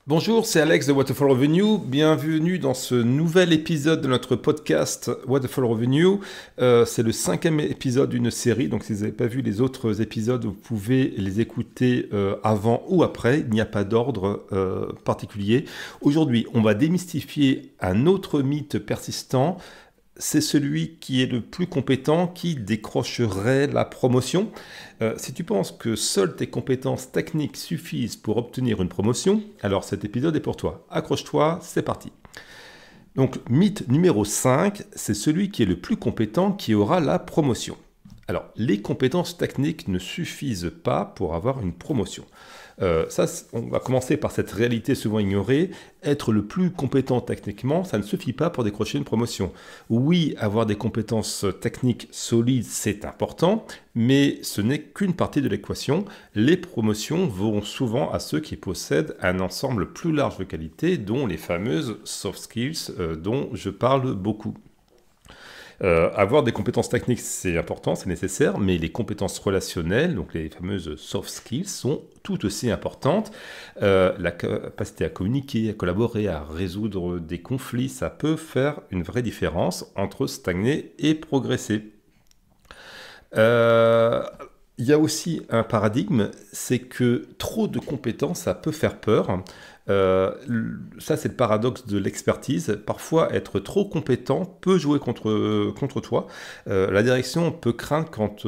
Bonjour, c'est Alex de Waterfall Revenue. Bienvenue dans ce nouvel épisode de notre podcast Waterfall Revenue. C'est le 5e épisode d'une série, donc si vous n'avez pas vu les autres épisodes, vous pouvez les écouter avant ou après. Il n'y a pas d'ordre particulier. Aujourd'hui, on va démystifier un autre mythe persistant. C'est celui qui est le plus compétent qui décrocherait la promotion. Si tu penses que seules tes compétences techniques suffisent pour obtenir une promotion, alors cet épisode est pour toi. Accroche-toi, c'est parti. Donc, mythe numéro 5, c'est celui qui est le plus compétent qui aura la promotion. Alors, les compétences techniques ne suffisent pas pour avoir une promotion. On va commencer par cette réalité souvent ignorée. Être le plus compétent techniquement, ça ne suffit pas pour décrocher une promotion. Oui, avoir des compétences techniques solides, c'est important, mais ce n'est qu'une partie de l'équation. Les promotions vont souvent à ceux qui possèdent un ensemble plus large de qualités, dont les fameuses soft skills dont je parle beaucoup. Avoir des compétences techniques, c'est important, c'est nécessaire, mais les compétences relationnelles, donc les fameuses soft skills, sont tout aussi importantes. La capacité à communiquer, à collaborer, à résoudre des conflits, ça peut faire une vraie différence entre stagner et progresser. Il y a aussi un paradigme, c'est que trop de compétences, ça peut faire peur. Ça, c'est le paradoxe de l'expertise. Parfois, être trop compétent peut jouer contre toi. La direction peut craindre quand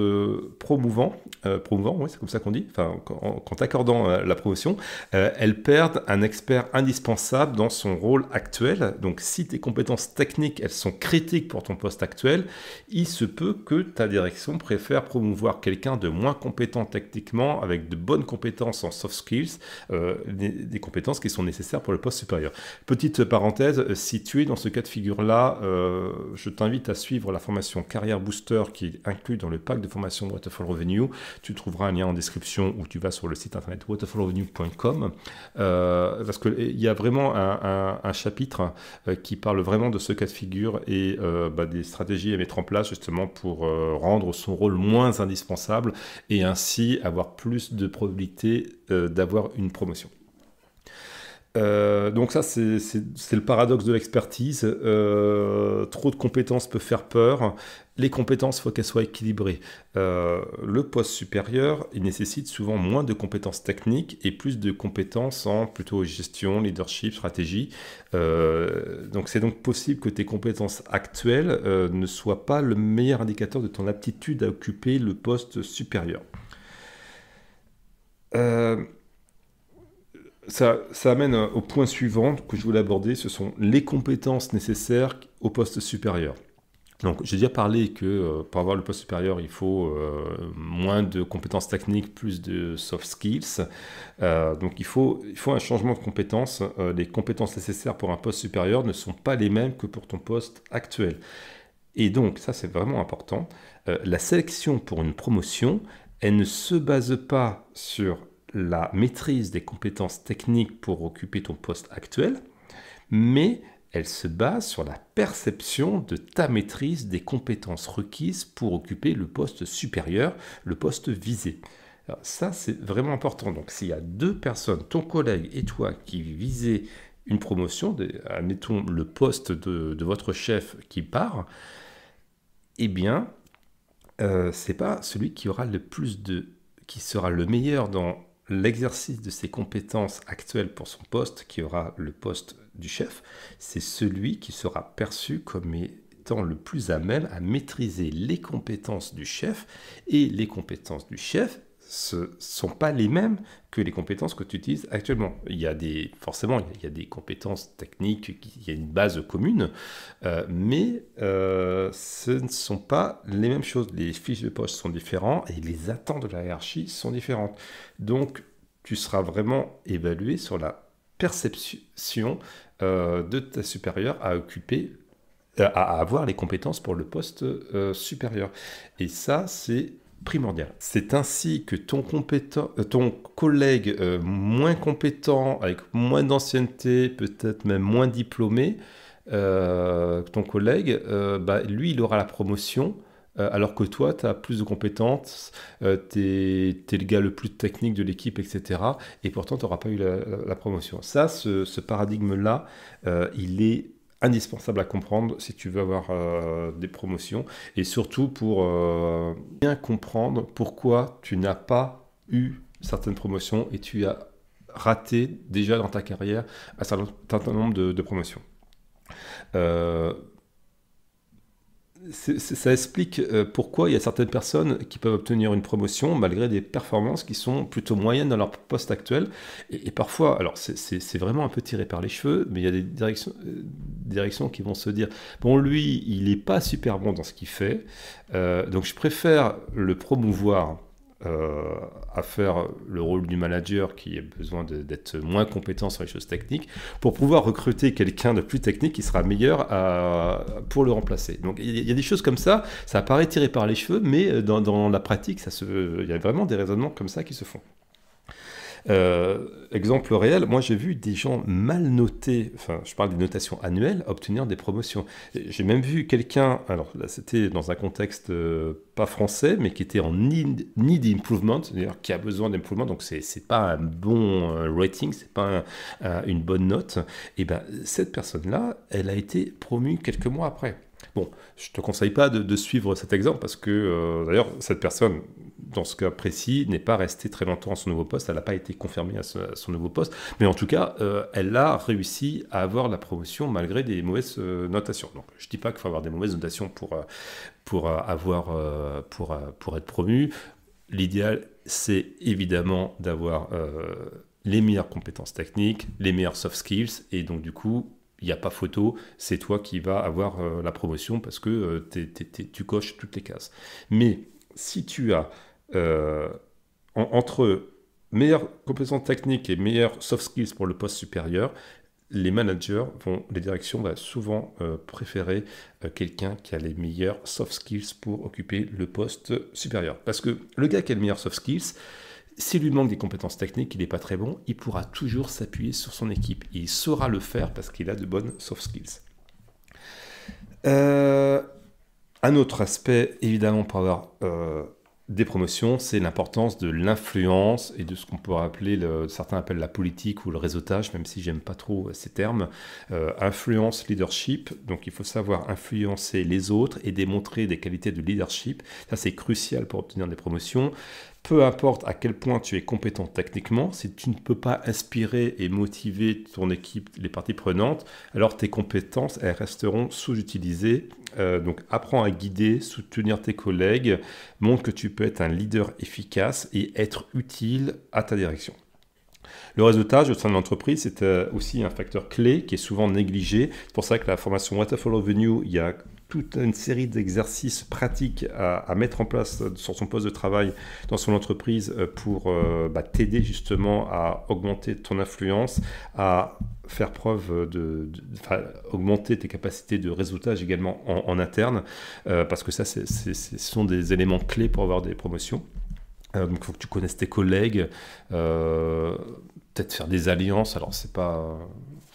promouvant, oui, c'est comme ça qu'on dit, enfin, quand accordant la promotion, elle perd un expert indispensable dans son rôle actuel. Donc, si tes compétences techniques, elles sont critiques pour ton poste actuel, il se peut que ta direction préfère promouvoir quelqu'un de moins compétent techniquement, avec de bonnes compétences en soft skills, des compétences qui sont nécessaires pour le poste supérieur. Petite parenthèse, si tu es dans ce cas de figure-là, je t'invite à suivre la formation Carrière Booster qui est inclue dans le pack de formation Waterfall Revenue. Tu trouveras un lien en description ou tu vas sur le site internet waterfallrevenue.com parce qu'il y a vraiment un chapitre qui parle vraiment de ce cas de figure et des stratégies à mettre en place justement pour rendre son rôle moins indispensable et ainsi avoir plus de probabilité d'avoir une promotion. Donc ça, c'est le paradoxe de l'expertise. Trop de compétences peut faire peur. Les compétences, il faut qu'elles soient équilibrées. Le poste supérieur, il nécessite souvent moins de compétences techniques et plus de compétences en plutôt gestion, leadership, stratégie. Donc c'est donc possible que tes compétences actuelles ne soient pas le meilleur indicateur de ton aptitude à occuper le poste supérieur. Ça amène au point suivant que je voulais aborder, ce sont les compétences nécessaires au poste supérieur. Donc, j'ai déjà parlé que pour avoir le poste supérieur, il faut moins de compétences techniques, plus de soft skills. Donc, il faut un changement de compétences. Les compétences nécessaires pour un poste supérieur ne sont pas les mêmes que pour ton poste actuel. Et donc, ça, c'est vraiment important. La sélection pour une promotion, elle ne se base pas sur la maîtrise des compétences techniques pour occuper ton poste actuel, mais elle se base sur la perception de ta maîtrise des compétences requises pour occuper le poste supérieur, le poste visé. Alors ça, c'est vraiment important. Donc, s'il y a deux personnes, ton collègue et toi, qui visez une promotion, admettons le poste de votre chef qui part, eh bien, c'est pas celui qui aura qui sera le meilleur dans l'exercice de ses compétences actuelles pour son poste, qui aura le poste du chef, c'est celui qui sera perçu comme étant le plus à même à maîtriser les compétences du chef, et les compétences du chef ne sont pas les mêmes que les compétences que tu utilises actuellement. Forcément, il y a des compétences techniques, il y a une base commune, mais ce ne sont pas les mêmes choses. Les fiches de poste sont différentes et les attentes de la hiérarchie sont différentes. Donc, tu seras vraiment évalué sur la perception de ta supérieure à avoir les compétences pour le poste supérieur. Et ça, c'est primordial. C'est ainsi que ton collègue moins compétent, avec moins d'ancienneté, peut-être même moins diplômé, ton collègue, lui, il aura la promotion alors que toi, tu as plus de compétences, tu es le gars le plus technique de l'équipe, etc. Et pourtant, tu n'auras pas eu la promotion. Ça, ce paradigme-là, il est indispensable à comprendre si tu veux avoir des promotions et surtout pour bien comprendre pourquoi tu n'as pas eu certaines promotions et tu as raté déjà dans ta carrière un certain nombre de promotions. Euh, Ça explique pourquoi il y a certaines personnes qui peuvent obtenir une promotion malgré des performances qui sont plutôt moyennes dans leur poste actuel. Et parfois, alors c'est vraiment un peu tiré par les cheveux, mais il y a des directions qui vont se dire, bon, lui, il n'est pas super bon dans ce qu'il fait, donc je préfère le promouvoir à faire le rôle du manager qui a besoin d'être moins compétent sur les choses techniques pour pouvoir recruter quelqu'un de plus technique qui sera meilleur pour le remplacer. Donc il y a des choses comme ça paraît tiré par les cheveux, mais dans la pratique, il y a vraiment des raisonnements comme ça qui se font. Exemple réel, moi j'ai vu des gens mal notés, enfin je parle des notations annuelles, obtenir des promotions. J'ai même vu quelqu'un, alors là c'était dans un contexte pas français, mais qui était en need improvement, c'est-à-dire qui a besoin d'improvement, donc c'est pas un bon rating, c'est pas une bonne note. Et ben cette personne-là, elle a été promue quelques mois après. Bon, je ne te conseille pas de suivre cet exemple parce que, d'ailleurs, cette personne, dans ce cas précis, n'est pas restée très longtemps à son nouveau poste, elle n'a pas été confirmée à son nouveau poste, mais en tout cas, elle a réussi à avoir la promotion malgré des mauvaises notations. Donc, je ne dis pas qu'il faut avoir des mauvaises notations pour être promu. L'idéal, c'est évidemment d'avoir les meilleures compétences techniques, les meilleures soft skills, et donc du coup, il n'y a pas photo, c'est toi qui vas avoir la promotion parce que tu coches toutes les cases. Mais si tu as entre meilleures compétences techniques et meilleures soft skills pour le poste supérieur, les directions vont souvent préférer quelqu'un qui a les meilleures soft skills pour occuper le poste supérieur. Parce que le gars qui a les meilleures soft skills, s'il lui manque des compétences techniques, il n'est pas très bon, il pourra toujours s'appuyer sur son équipe. Il saura le faire parce qu'il a de bonnes soft skills. Un autre aspect, évidemment, pour avoir des promotions, c'est l'importance de l'influence et de ce qu'on pourrait appeler, certains appellent la politique ou le réseautage, même si j'aime pas trop ces termes. Influence, leadership, donc il faut savoir influencer les autres et démontrer des qualités de leadership. Ça, c'est crucial pour obtenir des promotions. Peu importe à quel point tu es compétent techniquement, si tu ne peux pas inspirer et motiver ton équipe, les parties prenantes, alors tes compétences, elles resteront sous-utilisées. Donc apprends à guider, soutenir tes collègues, montre que tu peux être un leader efficace et être utile à ta direction. Le réseautage au sein de l'entreprise, c'est aussi un facteur clé qui est souvent négligé. C'est pour ça que la formation Waterfall Avenue, il y a toute une série d'exercices pratiques à mettre en place sur son poste de travail dans son entreprise pour t'aider justement à augmenter ton influence, à faire preuve augmenter tes capacités de réseautage également en interne, parce que ça, ce sont des éléments clés pour avoir des promotions. Donc il faut que tu connaisses tes collègues, peut-être faire des alliances, alors c'est pas...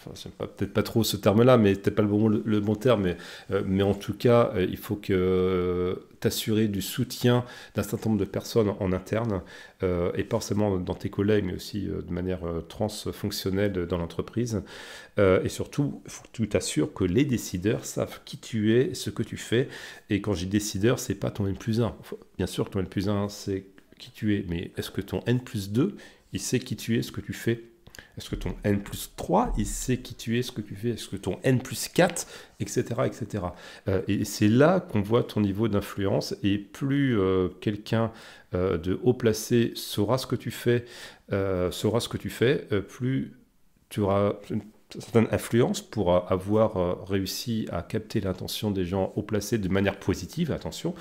Enfin, peut-être pas trop ce terme-là, mais peut-être pas le bon terme, mais en tout cas, il faut t'assurer du soutien d'un certain nombre de personnes en interne, et pas forcément dans tes collègues, mais aussi de manière transfonctionnelle dans l'entreprise. Et surtout, il faut que tu t'assures que les décideurs savent qui tu es, ce que tu fais. Et quand je dis décideur, c'est pas ton N+1. Bien sûr que ton N+1, c'est qui tu es, mais est-ce que ton N+2, il sait qui tu es, ce que tu fais? Est-ce que ton N+3, il sait qui tu es, ce que tu fais? Est-ce que ton N+4, etc. etc. Et c'est là qu'on voit ton niveau d'influence. Et plus quelqu'un de haut placé saura ce que tu fais, plus tu auras une certaine influence pour avoir réussi à capter l'intention des gens haut placés de manière positive, attention,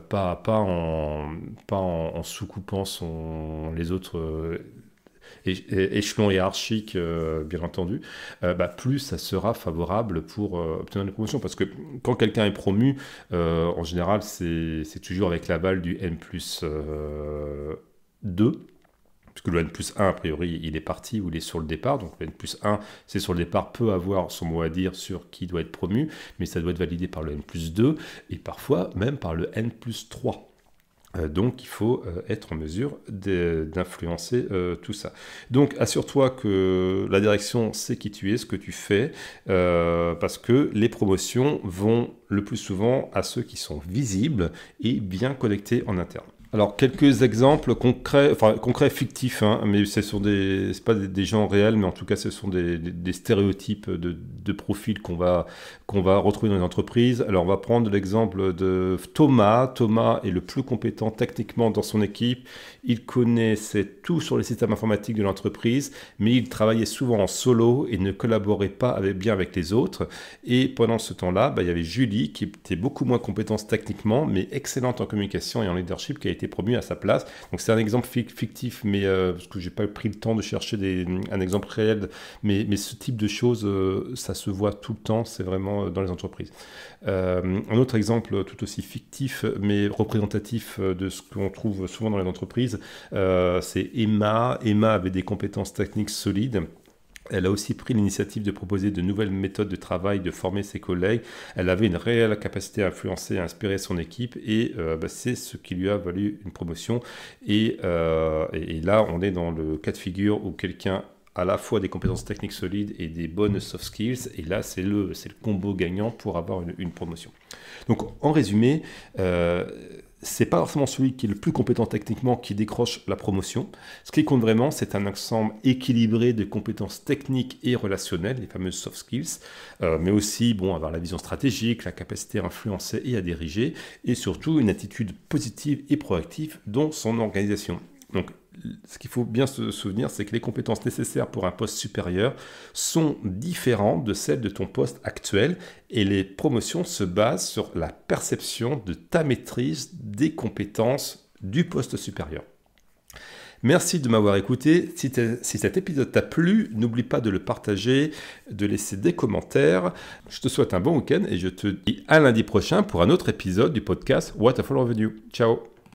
pas en sous-coupant les autres... échelon hiérarchique, bien entendu, plus ça sera favorable pour obtenir des promotions. Parce que quand quelqu'un est promu, en général, c'est toujours avec l'aval du N+2. Parce que le N+1, a priori, il est parti ou il est sur le départ. Donc le N+1, c'est sur le départ, peut avoir son mot à dire sur qui doit être promu, mais ça doit être validé par le N+2 et parfois même par le N+3. Donc il faut être en mesure d'influencer tout ça. Donc assure-toi que la direction sait qui tu es, ce que tu fais, parce que les promotions vont le plus souvent à ceux qui sont visibles et bien connectés en interne. Alors, quelques exemples concrets, fictifs, hein, mais c'est pas des gens réels, mais en tout cas, ce sont des stéréotypes de profils qu'on va retrouver dans les entreprises. Alors, on va prendre l'exemple de Thomas. Thomas est le plus compétent techniquement dans son équipe. Il connaissait tout sur les systèmes informatiques de l'entreprise, mais il travaillait souvent en solo et ne collaborait pas bien avec les autres. Et pendant ce temps-là, il y avait Julie, qui était beaucoup moins compétente techniquement, mais excellente en communication et en leadership, qui a été promu à sa place. Donc c'est un exemple fictif, mais parce que j'ai pas pris le temps de chercher un exemple réel, mais ce type de choses, ça se voit tout le temps, c'est vraiment dans les entreprises. Un autre exemple tout aussi fictif, mais représentatif de ce qu'on trouve souvent dans les entreprises, c'est Emma. Emma avait des compétences techniques solides. Elle a aussi pris l'initiative de proposer de nouvelles méthodes de travail, de former ses collègues. Elle avait une réelle capacité à influencer, à inspirer son équipe et c'est ce qui lui a valu une promotion. Et là, on est dans le cas de figure où quelqu'un a à la fois des compétences techniques solides et des bonnes soft skills. Et là, c'est le combo gagnant pour avoir une promotion. Donc, en résumé, c'est pas forcément celui qui est le plus compétent techniquement qui décroche la promotion. Ce qui compte vraiment, c'est un ensemble équilibré de compétences techniques et relationnelles, les fameuses soft skills, mais aussi avoir la vision stratégique, la capacité à influencer et à diriger, et surtout une attitude positive et proactive dans son organisation. Donc, ce qu'il faut bien se souvenir, c'est que les compétences nécessaires pour un poste supérieur sont différentes de celles de ton poste actuel et les promotions se basent sur la perception de ta maîtrise des compétences du poste supérieur. Merci de m'avoir écouté. Si cet épisode t'a plu, n'oublie pas de le partager, de laisser des commentaires. Je te souhaite un bon week-end et je te dis à lundi prochain pour un autre épisode du podcast What a Fall Revenue. Ciao.